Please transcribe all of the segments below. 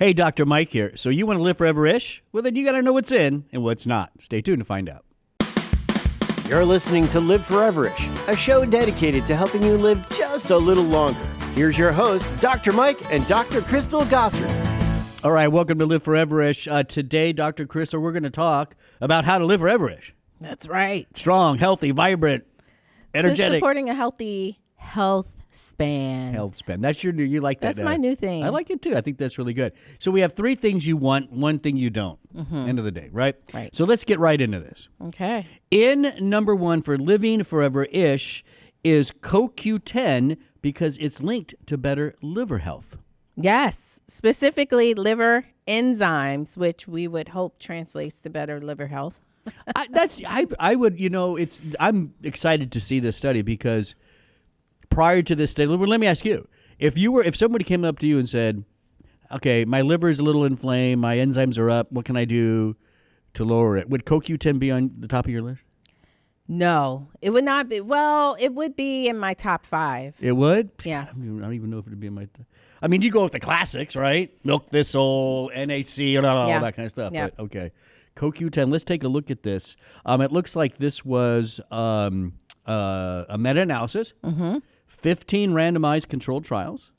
Hey, Dr. Mike here. So you want to live forever-ish? Well, then you got to know what's in and what's not. Stay tuned to find out. You're listening to Live Foreverish, a show dedicated to helping you live just a little longer. Here's your hosts, Dr. Mike and Dr. Crystal Gossard. All right, welcome to Live Forever-ish. Today, Dr. Crystal, we're going to talk about how to live forever-ish. That's right. Strong, healthy, vibrant, energetic. So supporting a healthy health span. Health span. That's your new, you like that? That's my new thing. I like it too. I think that's really good. So we have 3 things you want, 1 thing you don't. End of the day, right? Right. So let's get right into this. Okay. In number 1 for living forever-ish is CoQ10 because it's linked to better liver health. Yes. Specifically liver enzymes, which we would hope translates to better liver health. I'm excited to see this study because prior to this study, well, let me ask you, if somebody came up to you and said, okay, my liver is a little inflamed, my enzymes are up, what can I do to lower it? Would CoQ10 be on the top of your list? No, it would not be. Well, it would be in my top 5. It would? Yeah. I don't even know if it would be in my top. I mean, you go with the classics, right? Milk thistle, NAC, all that kind of stuff. Yeah. But, okay. CoQ10, let's take a look at this. It looks like this was a meta-analysis, 15 randomized controlled trials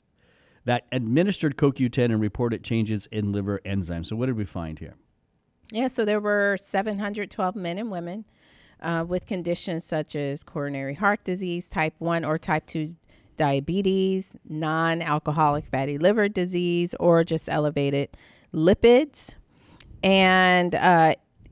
that administered CoQ10 and reported changes in liver enzymes. So what did we find here? Yeah, so there were 712 men and women with conditions such as coronary heart disease, type 1 or type 2 diabetes, non-alcoholic fatty liver disease, or just elevated lipids. And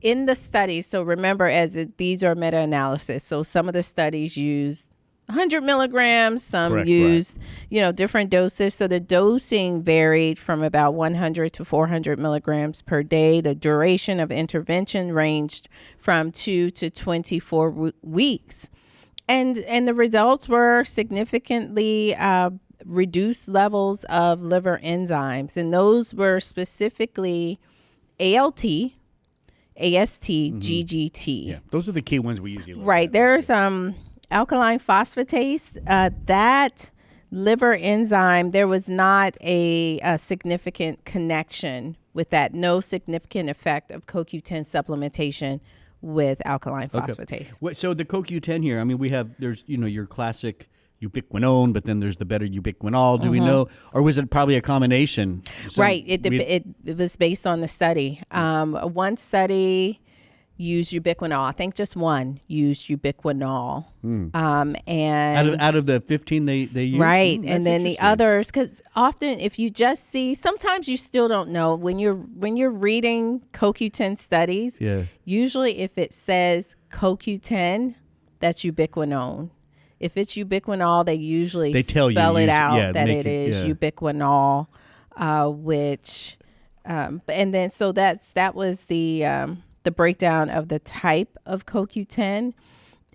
in the studies, so remember, these are meta-analysis. So some of the studies use 100 milligrams, some used, different doses. So the dosing varied from about 100 to 400 milligrams per day. The duration of intervention ranged from 2 to 24 weeks. And the results were significantly reduced levels of liver enzymes. And those were specifically ALT, AST, GGT. Yeah, those are the key ones we usually look Right. at. There's alkaline phosphatase. That liver enzyme, there was not a significant connection with that. No significant effect of CoQ10 supplementation with alkaline phosphatase. Okay. So the CoQ10 here, I mean, there's your classic ubiquinone, but then there's the better ubiquinol. Do we know, or was it probably a combination? Right. It was based on the study. One study used ubiquinol. I think just one used ubiquinol. And out of the 15 they used? Right. And then the others, because often if you just see, sometimes you still don't know when you're reading CoQ10 studies. Yeah. Usually if it says CoQ10, that's ubiquinone. If it's ubiquinol, they usually spell it out that it is ubiquinol, which, and then so that was the breakdown of the type of CoQ10.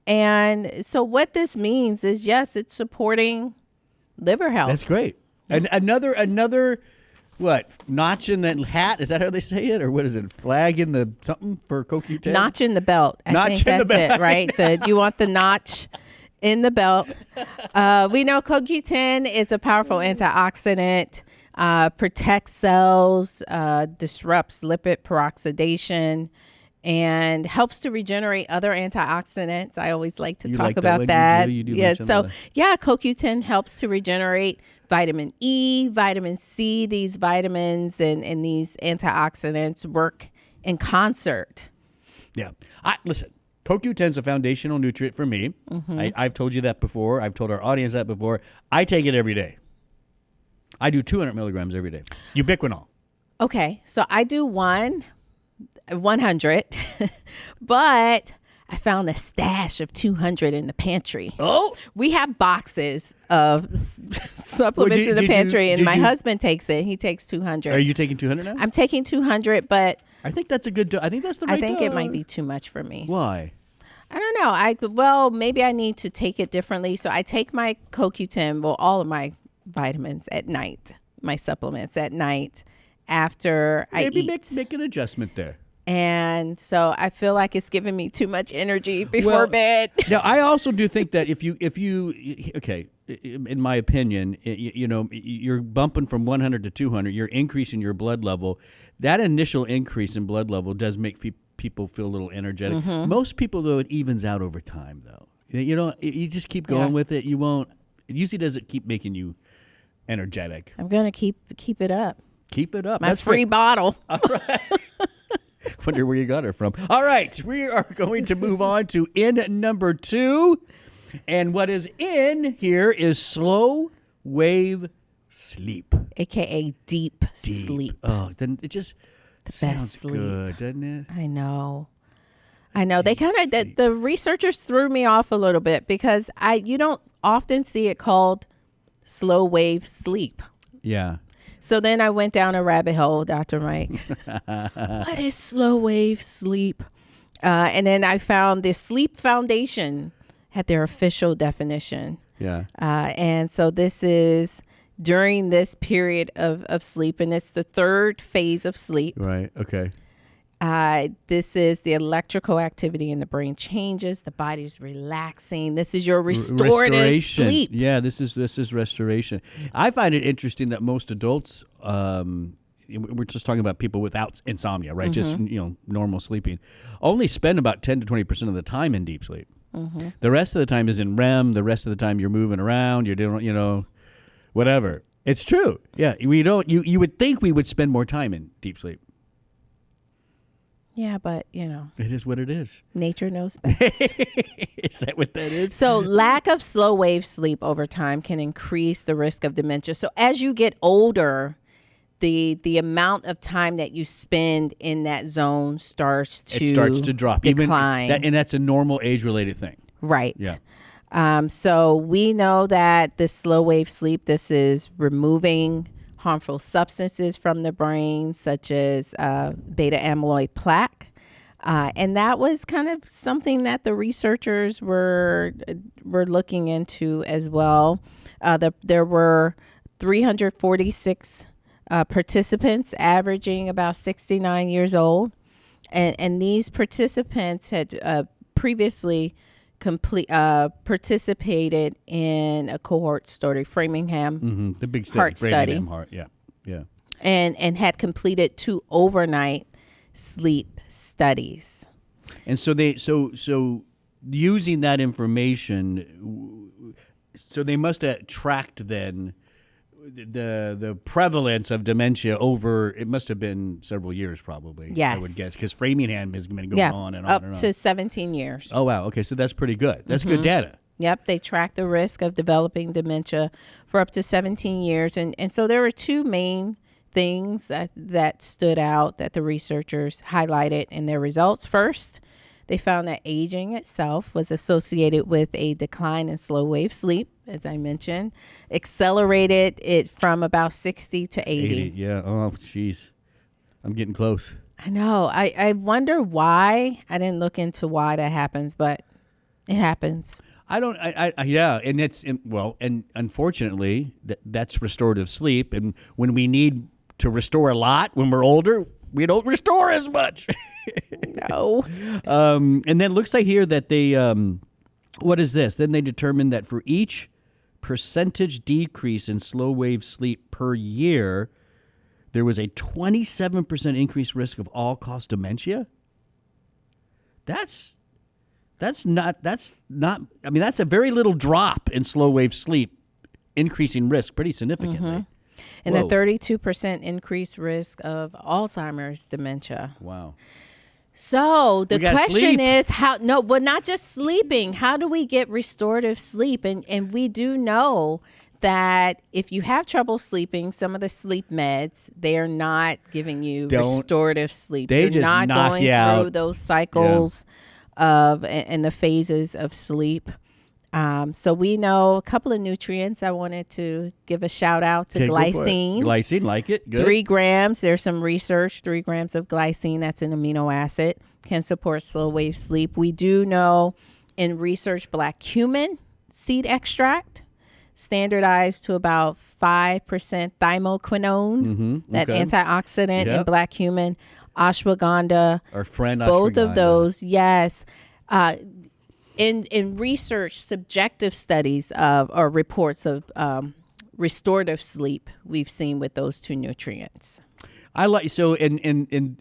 And so what this means is, yes, it's supporting liver health. That's great. And another what, notch in the hat? Is that how they say it? Or what is it? Flag in the something for CoQ10? Notch in the belt. I think that's it, right? You want the notch in the belt. We know CoQ10 is a powerful antioxidant, protects cells, disrupts lipid peroxidation, and helps to regenerate other antioxidants. I always like to talk about that. Yeah, so CoQ10 helps to regenerate vitamin E, vitamin C. These vitamins and these antioxidants work in concert. Yeah. Listen, CoQ10 is a foundational nutrient for me. I've told you that before. I've told our audience that before. I take it every day. I do 200 milligrams every day. Ubiquinol. Okay, so I do 100, but I found a stash of 200 in the pantry. Oh, we have boxes of supplements in the pantry, and my husband takes it. He takes 200. Are you taking 200 now? I'm taking 200, but I think that's a good. I think that's the right. I think it might be too much for me. Why? I don't know. Maybe I need to take it differently. So I take my CoQ10, all of my vitamins at night, my supplements at night after I eat. Maybe make an adjustment there. And so I feel like it's giving me too much energy before bed. Now, I also do think that if you okay, in my opinion, you're bumping from 100 to 200. You're increasing your blood level. That initial increase in blood level does make people feel a little energetic. Most people, though, it evens out over time, though. You just keep going with it. You won't. It usually doesn't keep making you energetic. I'm gonna keep it up. Keep it up. My free bottle. All right. Wonder where you got it from. All right, we are going to move on to N number 2. And what is in here is slow wave sleep. AKA deep sleep. Oh, then it just sounds sleep. good, doesn't it? I know. They kind of, the researchers threw me off a little bit because you don't often see it called slow wave sleep. Yeah. So then I went down a rabbit hole, Dr. Mike. What is slow wave sleep? And then I found the Sleep Foundation had their official definition. Yeah. And so this is during this period of sleep, and it's the third phase of sleep. Right. Okay. This is the electrical activity in the brain changes. The body's relaxing. This is your restorative sleep. Yeah, this is restoration. I find it interesting that most adults, we're just talking about people without insomnia, right? Just normal sleeping, only spend about 10 to 20% of the time in deep sleep. The rest of the time is in REM. The rest of the time you're moving around. You're doing, whatever. It's true. Yeah, we don't. You would think we would spend more time in deep sleep. Yeah, but, it is what it is. Nature knows best. Is that what that is? So lack of slow wave sleep over time can increase the risk of dementia. So as you get older, the amount of time that you spend in that zone starts to drop. Decline. And that's a normal age-related thing. Right. Yeah. So we know that this slow wave sleep, this is removing harmful substances from the brain, such as beta amyloid plaque. And that was kind of something that the researchers were looking into as well. There were 346 participants averaging about 69 years old. And these participants had previously participated in a cohort study, Framingham the big study, heart study, heart, yeah, and had completed 2 overnight sleep studies. And so so using that information, so they must have tracked then the prevalence of dementia over, it must have been several years probably. Yes. I would guess, because Framingham has been going on and on up and on. to 17 years. Oh, wow. Okay, so that's pretty good. That's good data. Yep, they tracked the risk of developing dementia for up to 17 years. And so there were 2 main things that stood out that the researchers highlighted in their results. First, they found that aging itself was associated with a decline in slow wave sleep, as I mentioned, accelerated it from about 60 to 80. Yeah. Oh, jeez. I'm getting close. I know. I wonder why. I didn't look into why that happens, but it happens. Yeah. And and unfortunately, that's restorative sleep. And when we need to restore a lot when we're older, we don't restore as much. No. And then it looks like here that they, what is this? Then they determined that for each percentage decrease in slow wave sleep per year, there was a 27% increased risk of all-cause dementia. That's not, I mean, that's a very little drop in slow wave sleep, increasing risk pretty significantly. And a 32% increased risk of Alzheimer's dementia. Wow. So the question sleep. is not just sleeping. How do we get restorative sleep? And we do know that if you have trouble sleeping, some of the sleep meds, they are not giving you restorative sleep. They're just not knock going you through out. those cycles of and the phases of sleep. So we know a couple of nutrients. I wanted to give a shout out to glycine. Glycine, like it. Good. 3 grams. There's some research. 3 grams of glycine, that's an amino acid, can support slow wave sleep. We do know in research black cumin seed extract standardized to about 5% thymoquinone, that antioxidant in black cumin, ashwagandha. Our friend ashwagandha. Both of those, yes. in research, subjective studies of or reports of restorative sleep we've seen with those two nutrients. I like so and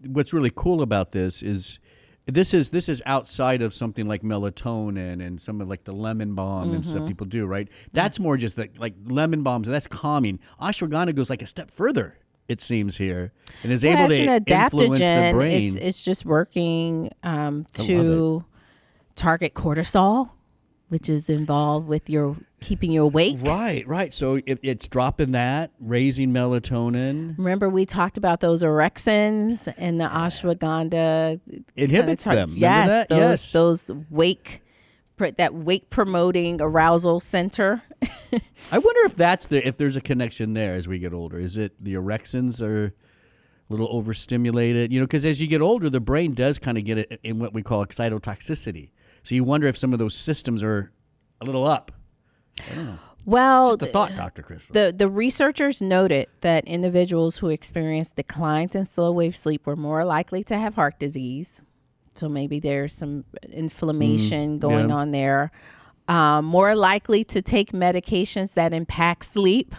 what's really cool about this is this is outside of something like melatonin and some of like the lemon balm and stuff people do, right? That's more just like lemon balms, and that's calming. Ashwagandha goes like a step further, it seems here, and is able to influence the brain. It's just working to target cortisol, which is involved with your keeping you awake. Right. So it's dropping that, raising melatonin. Remember, we talked about those orexins and the ashwagandha inhibits them. Yes, Remember that? those wake promoting arousal center. I wonder if if there's a connection there as we get older. Is it the orexins are a little overstimulated? Because as you get older, the brain does kind of get it in what we call excitotoxicity. So you wonder if some of those systems are a little up. I don't know. Well, just a thought, Dr. Crystal. The researchers noted that individuals who experienced declines in slow wave sleep were more likely to have heart disease. So maybe there's some inflammation going on there. More likely to take medications that impact sleep.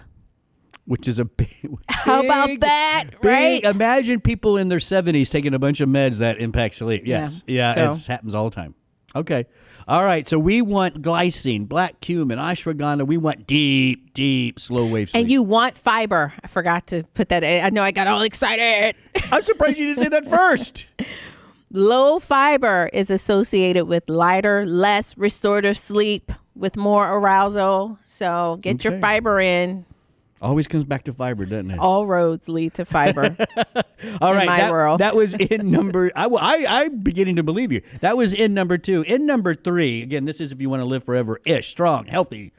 Which is a big. How about that? Right? Imagine people in their 70s taking a bunch of meds that impact sleep. Yes. Yeah, So, it happens all the time. Okay. All right. So we want glycine, black cumin, ashwagandha. We want deep, slow wave sleep. and you want fiber. I forgot to put that in. I know I got all excited. I'm surprised you didn't say that first. Low fiber is associated with lighter, less restorative sleep with more arousal. So get your fiber in. Always comes back to fiber, doesn't it? All roads lead to fiber. All right, in my world. That was in number. I'm beginning to believe you. That was in number 2. In number 3, again, this is if you want to live forever-ish, strong, healthy,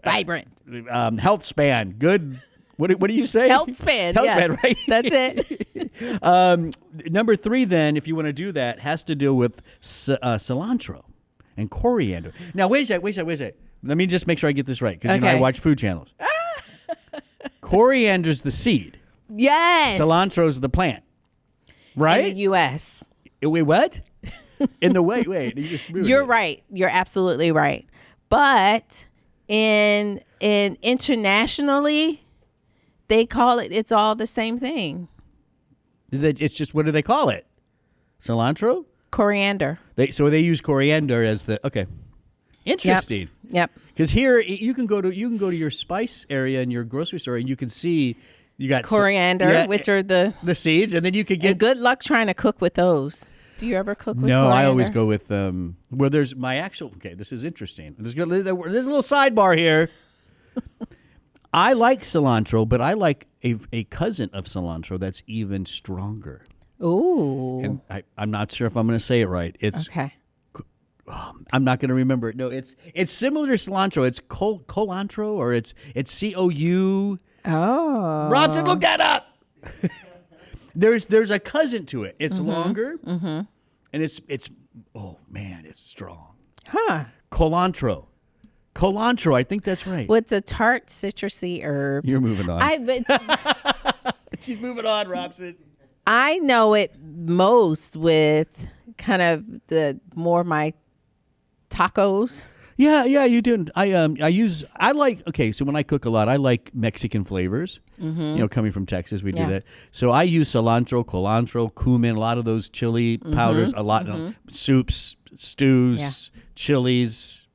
Vibrant. Health span, good. What do you say? Health span. Health yes. span, right? That's it. Number 3, then, if you want to do that, has to deal with cilantro and coriander. Now, wait a second. Let me just make sure I get this right, because I watch food channels. Coriander's the seed. Yes. Cilantro's the plant. Right? In the U.S. Wait, what? In the wait. You just ruined You're it. right. You're absolutely right. But in internationally, they call it's all the same thing. It's just, what do they call it? Cilantro? Coriander. So they use coriander as the, okay. Interesting. Yep. Because here you can go to your spice area in your grocery store and you can see you got Coriander, which are the seeds, and then you could get. And good luck trying to cook with those. Do you ever cook with No, coriander? I always go with well, there's my actual. Okay, this is interesting. There's a little sidebar here. I like cilantro, but I like a cousin of cilantro that's even stronger. Ooh. And I'm not sure if I'm going to say it right. It's Okay. I'm not going to remember it. No, it's similar to cilantro. It's colantro, or it's COU. Oh. Robson, look that up. There's a cousin to it. It's longer, and it's oh man, it's strong. Huh. Colantro, I think that's right. What's a tart citrusy herb? You're moving on. She's moving on, Robson. I know it most with kind of the more my tacos. Yeah, you do. So when I cook a lot, I like Mexican flavors. Coming from Texas, we do that. So I use cilantro, colantro, cumin, a lot of those chili powders, a lot soups, stews, chilies,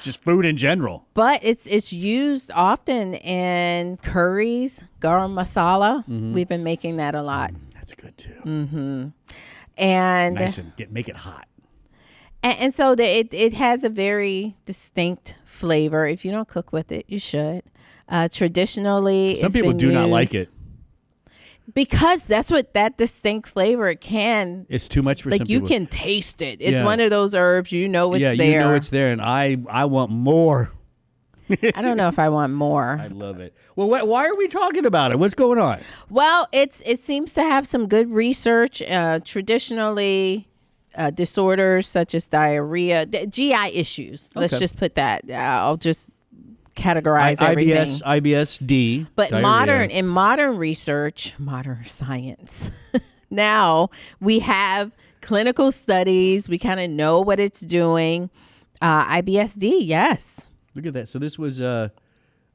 just food in general. But it's used often in curries, garam masala. We've been making that a lot. That's good too. And Nice and make it hot. And so it has a very distinct flavor. If you don't cook with it, you should. Traditionally, some people do not like it because that's what that distinct flavor can. It's too much for some you people. can taste it. It's one of those herbs it's there. You know it's there, and I want more. I don't know if I want more. I love it. Well, why are we talking about it? What's going on? Well, it seems to have some good research. Traditionally, disorders such as diarrhea, GI issues. Let's just put that. I'll just categorize everything. IBS-D. But diarrhea. modern research, modern science, now we have clinical studies. We kind of know what it's doing. IBSD, yes. Look at that. So this was a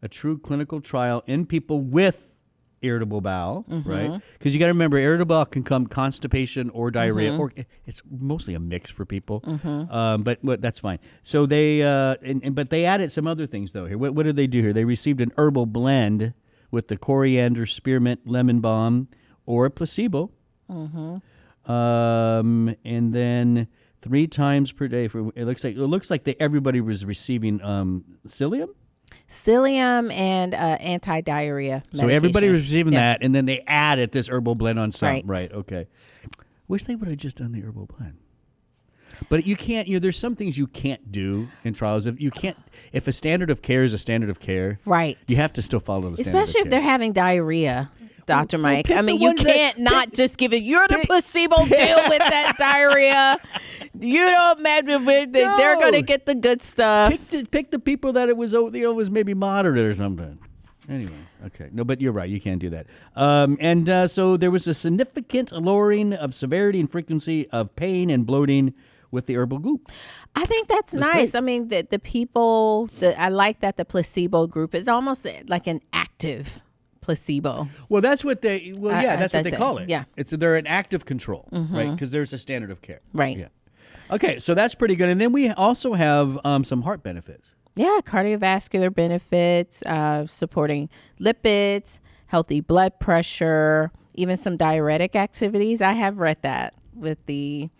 true clinical trial in people with irritable bowel, right? Because you got to remember, irritable bowel can come constipation or diarrhea, or it's mostly a mix for people. But that's fine. So they but they added some other things though here. What did they do here? They received an herbal blend with the coriander, spearmint, lemon balm, or a placebo, and then 3 times per day. It looks like everybody was receiving psyllium. Psyllium and anti-diarrhea medication. So everybody was receiving that, and then they added this herbal blend on some. Right. Okay. Wish they would have just done the herbal blend. But you can't. There's some things you can't do in trials. If a standard of care is a standard of care, right, you have to still follow the standard especially of if care. they're having diarrhea. Dr. Mike. pick I mean, the you ones can't just give it. You're the placebo. Deal with that diarrhea. You don't matter. They're going to get the good stuff. Pick the people that it was maybe moderate or something. Anyway, okay. No, but you're right. You can't do that. So there was a significant lowering of severity and frequency of pain and bloating with the herbal group. I think that's nice. Great. I mean, the people, I like that the placebo group is almost like an active placebo. Well, that's what they. Well, yeah, that's what they call it. Yeah, they're an active control, right? Because there's a standard of care, right? Yeah. Okay, so that's pretty good. And then we also have some heart benefits. Yeah, cardiovascular benefits, supporting lipids, healthy blood pressure, even some diuretic activities. I have read that with the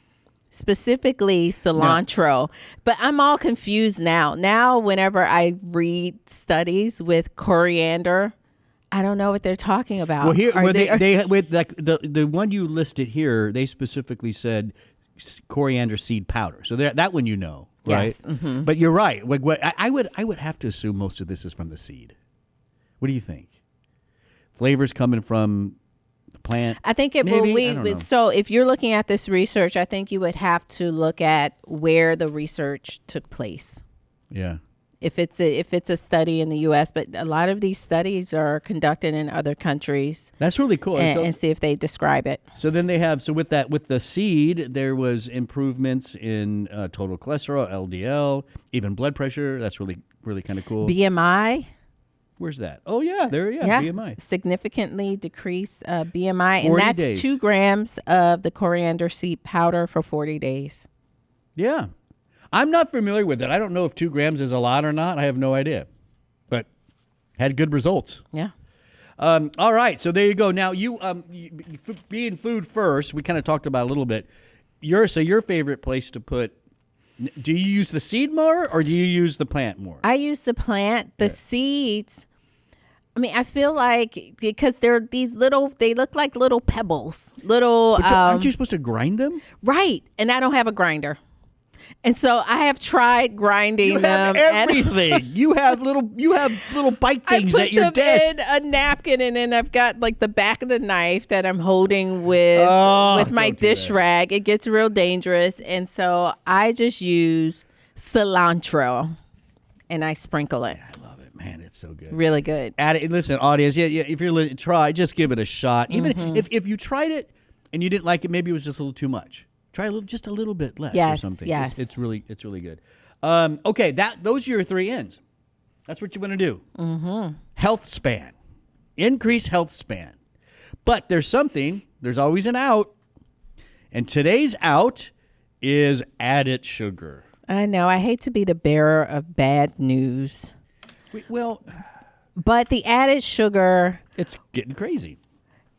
specifically cilantro, but I'm all confused now. Now, whenever I read studies with coriander, I don't know what they're talking about. Well, here they with the one you listed here, they specifically said coriander seed powder. So that one right? Yes. Mm-hmm. But you're right. I would have to assume most of this is from the seed. What do you think? Flavors coming from the plant? I think it maybe? will. So if you're looking at this research, I think you would have to look at where the research took place. Yeah. If it's a study in the U.S., but a lot of these studies are conducted in other countries. That's really cool. And see if they describe it. So then they have, with the seed, there was improvements in total cholesterol, LDL, even blood pressure. That's really, really kind of cool. BMI. Where's that? Oh, yeah, BMI. Significantly decrease BMI. And 40 that's days. 2 grams of the coriander seed powder for 40 days. Yeah. I'm not familiar with it. I don't know if 2 grams is a lot or not. I have no idea. But had good results. Yeah. All right. So there you go. Now, you being food first, we kind of talked about a little bit. Your favorite place to put, do you use the seed more or do you use the plant more? I use the plant. The seeds, I mean, I feel like because they're these they look like little pebbles. But aren't you supposed to grind them? Right. And I don't have a grinder. And so I have tried grinding them. You have everything. You have little bite things at your desk. I put them in a napkin, and then I've got like the back of the knife that I'm holding with my dish rag. It gets real dangerous, and so I just use cilantro, and I sprinkle it. I love it, man. It's so good. Really good. Add it. Listen, audience. Yeah. If you're try, just give it a shot. Even if you tried it and you didn't like it, maybe it was just a little too much. Try just a little bit less or something. Yes. It's really good. Okay, those are your 3 ends. That's what you want to do. Mm-hmm. Health span. Increase health span. But there's always an out. And today's out is added sugar. I know. I hate to be the bearer of bad news. But the added sugar. It's getting crazy.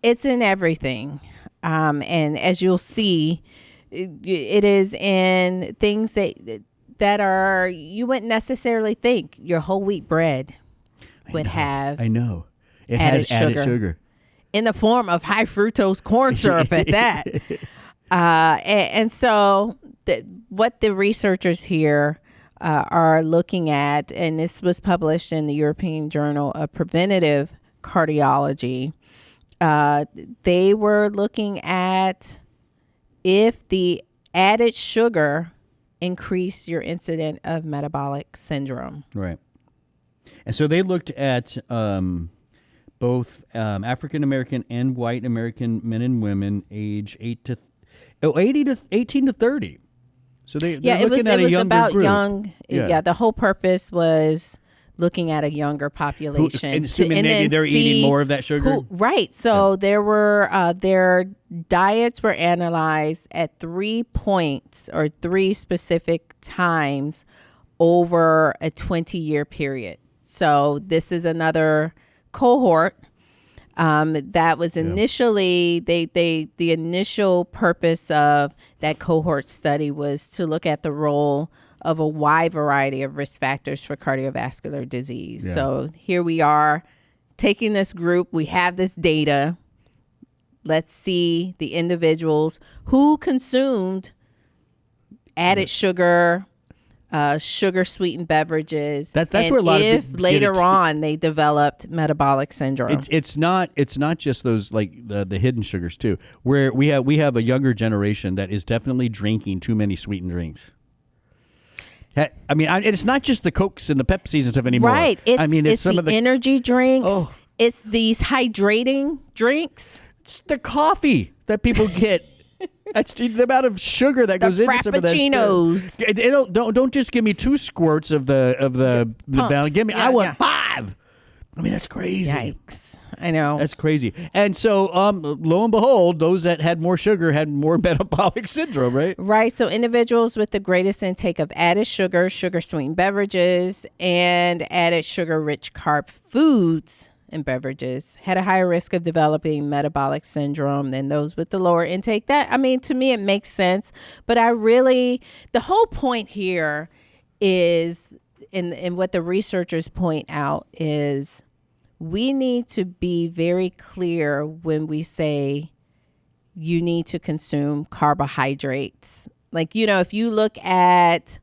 It's in everything. And as you'll see, it is in things that are you wouldn't necessarily think your whole wheat bread would have. I know. It has added sugar in the form of high fructose corn syrup at that. And so what the researchers here are looking at, and this was published in the European Journal of Preventive Cardiology, they were looking at if the added sugar increased your incidence of metabolic syndrome. Right. And so they looked at both African American and white American men and women age 8 Oh, 18 to 30. So they're it looking was at it a was younger about group. young. Yeah, the whole purpose was looking at a younger population, And assuming maybe then they're eating more of that sugar. Right. So there were their diets were analyzed at 3 points or 3 specific times over a 20-year period. So this is another cohort that was initially the initial purpose of that cohort study was to look at the role of a wide variety of risk factors for cardiovascular disease. Yeah. So here we are taking this group. We have this data. Let's see the individuals who consumed added sugar, sugar sweetened beverages. That's and where a lot of if people later get it. on they developed metabolic syndrome. It's not just those like the hidden sugars too. Where we have a younger generation that is definitely drinking too many sweetened drinks. I mean, it's not just the Cokes and the Pepsis and stuff anymore. Right. It's some the of the energy drinks. Oh. It's these hydrating drinks. it's the coffee that people get. That's the amount of sugar that goes into some of that Frappuccinos. stuff. Don't just give me 2 squirts of the Pumps. give me. Yeah, I want yeah. 5. I mean, that's crazy. Yikes. I know. That's crazy. And so, lo and behold, those that had more sugar had more metabolic syndrome, right? Right. So individuals with the greatest intake of added sugar, sugar sweetened beverages, and added sugar rich carb foods and beverages had a higher risk of developing metabolic syndrome than those with the lower intake. That, I mean, to me, it makes sense. But the whole point here is, and what the researchers point out is, we need to be very clear when we say you need to consume carbohydrates. Like, if you look at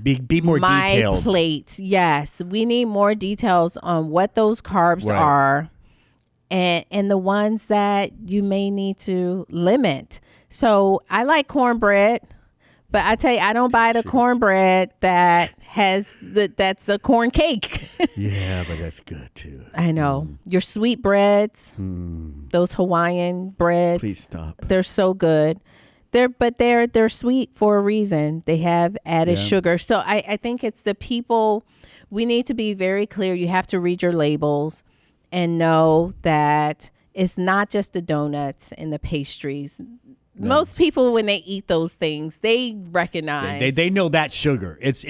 Be more my detailed. plate, yes, we need more details on what those carbs Right. are and the ones that you may need to limit. So I like cornbread, but I tell you, I don't buy the cornbread that that's a corn cake. Yeah, but that's good too. I know. Your sweet breads, those Hawaiian breads. Please stop. They're so good. They're sweet for a reason. They have added sugar. So I think it's the people, we need to be very clear. You have to read your labels and know that it's not just the donuts and the pastries. Most people, when they eat those things, they recognize. They know that sugar. It's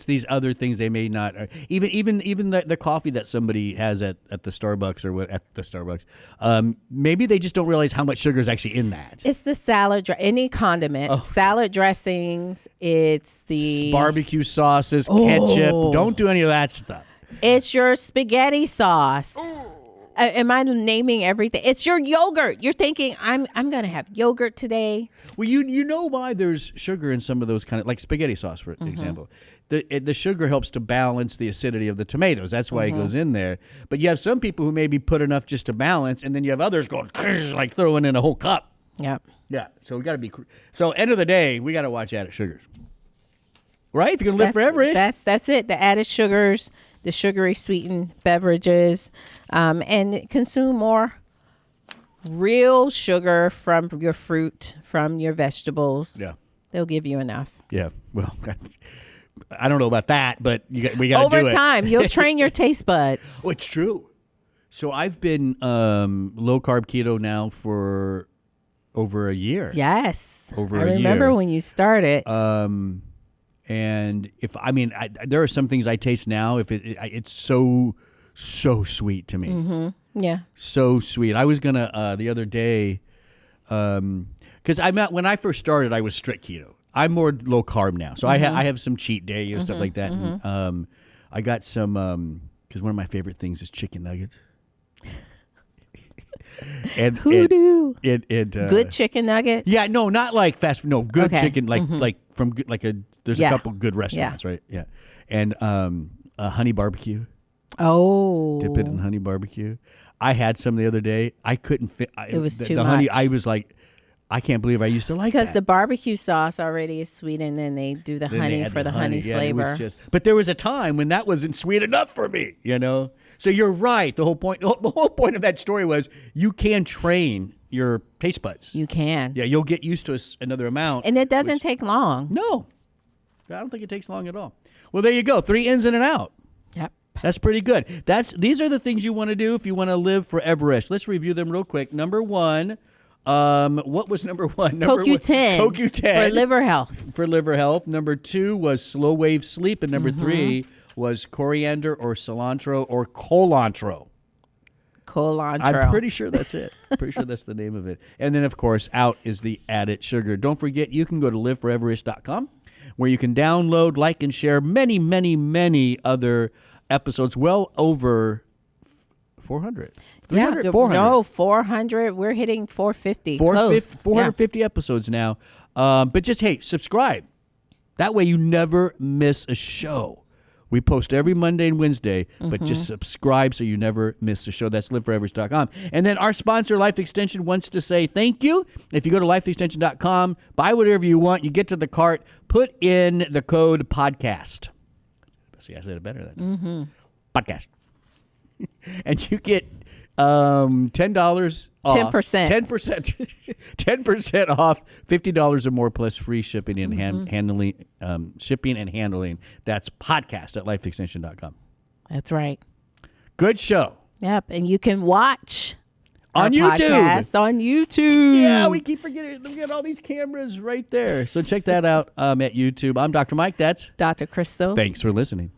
these other things they may not. Even the coffee that somebody has at the Starbucks or at the Starbucks. Maybe they just don't realize how much sugar is actually in that. It's the salad, any condiment, salad dressings. It's the Barbecue sauces, ketchup. Don't do any of that stuff. It's your spaghetti sauce. Am I naming everything? It's your yogurt. You're thinking, I'm going to have yogurt today. Well, you know why there's sugar in some of those kind of, like spaghetti sauce, for example. The sugar helps to balance the acidity of the tomatoes. That's why it goes in there. But you have some people who maybe put enough just to balance, and then you have others going, like throwing in a whole cup. Yep. Yeah, so we got to be. So end of the day, we got to watch added sugars, right? If you're gonna live forever, That's it. The added sugars, the sugary sweetened beverages, and consume more real sugar from your fruit, from your vegetables. Yeah, They'll give you enough. yeah. Well, I don't know about that, but we got to do it Over time. You'll train your taste buds. Oh, it's true. So I've been low carb keto now for over a year. Yes. Over I a remember year. when you started. And there are some things I taste now. If it's so sweet to me, Yeah. so sweet. I was gonna the other day, because when I first started, I was strict keto. I'm more low carb now, so I have some cheat day and stuff like that. And, I got some because one of my favorite things is chicken nuggets. And Hoodoo. Good chicken nuggets? Yeah, no, not like fast food. No, good Okay. chicken, like from good, there's a Yeah. couple good restaurants, right? Yeah, and honey barbecue. Oh. Dip it in honey barbecue. I had some the other day. I couldn't fit. It was too the honey. much. I was like, I can't believe I used to like Because that. the barbecue sauce already is sweet, and then they do the Then they honey add for the honey Yeah, it was flavor. but there was a time when that wasn't sweet enough for me, So you're right. The whole point of that story was you can train your taste buds. You can. Yeah, you'll get used to another amount. And it doesn't take long. No, I don't think it takes long at all. Well, there you go. 3 ins and an out. Yep. That's pretty good. These are the things you want to do if you want to live foreverish. Let's review them real quick. Number 1, what was number 1? CoQ10. CoQ10 for liver health. For liver health. Number 2 was slow wave sleep, and number 3 was coriander or cilantro or colantro. Colantro. I'm pretty sure that's it. Pretty sure that's the name of it. And then, of course, out is the added sugar. Don't forget, you can go to liveforeverish.com, where you can download, like, and share many, many, many other episodes. Well over 400. 300, 400. No, 400. We're hitting 450. Close. 450 episodes now. But just, hey, subscribe. That way you never miss a show. We post every Monday and Wednesday, but just subscribe so you never miss a show. That's liveforeverish.com. And then our sponsor, Life Extension, wants to say thank you. If you go to lifeextension.com, buy whatever you want, you get to the cart, put in the code podcast. See, I said it better then. Podcast. And you get $10 off. 10%. 10% off, $50 or more plus free shipping and handling. Shipping and handling. That's podcast at lifeextension.com. That's right. Good show. Yep. And you can watch on our YouTube. podcast on YouTube. Yeah, we keep forgetting. We got all these cameras right there. So check that out at YouTube. I'm Dr. Mike. That's Dr. Crystal. Thanks for listening.